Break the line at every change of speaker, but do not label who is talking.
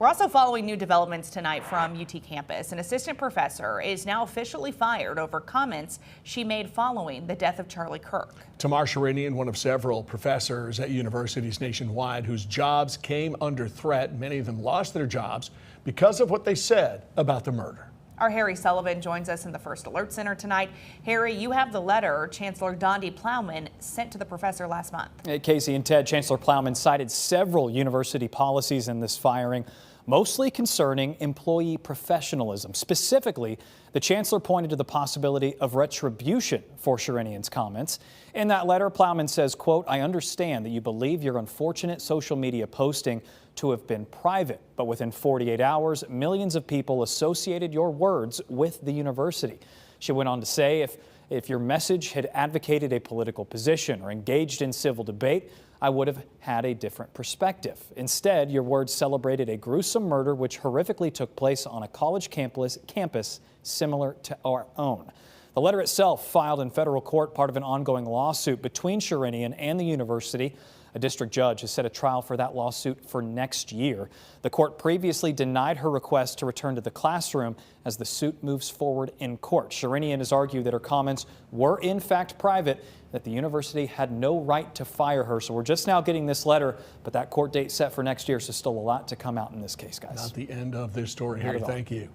We're also following new developments tonight from UT campus. An assistant professor is now officially fired over comments she made following the death of Charlie Kirk.
Shirinian, one of several professors at universities nationwide whose jobs came under threat. Many of them lost their jobs because of what they said about the murder.
Our Harry Sullivan joins us in the First Alert Center tonight. Harry, you have the letter Chancellor Donde Plowman sent to the professor last month.
Casey and Ted, Chancellor Plowman cited several university policies in this firing, mostly concerning employee professionalism. Specifically, the chancellor pointed to the possibility of retribution for Shirinian's comments. In that letter, Plowman says, quote, "I understand that you believe your unfortunate social media posting to have been private, but within 48 hours, millions of people associated your words with the university." She went on to say, if your message had advocated a political position or engaged in civil debate, I would have had a different perspective. Instead, your words celebrated a gruesome murder which horrifically took place on a college campus similar to our own. The letter itself, filed in federal court, part of an ongoing lawsuit between Shirinian and the university. A district judge has set a trial for that lawsuit for next year. The court previously denied her request to return to the classroom as the suit moves forward in court. Shirinian has argued that her comments were in fact private, that the university had no right to fire her. So we're just now getting this letter, but that court date set for next year, so still a lot to come out in this case, guys.
Not the end of this story, Harry. Thank you.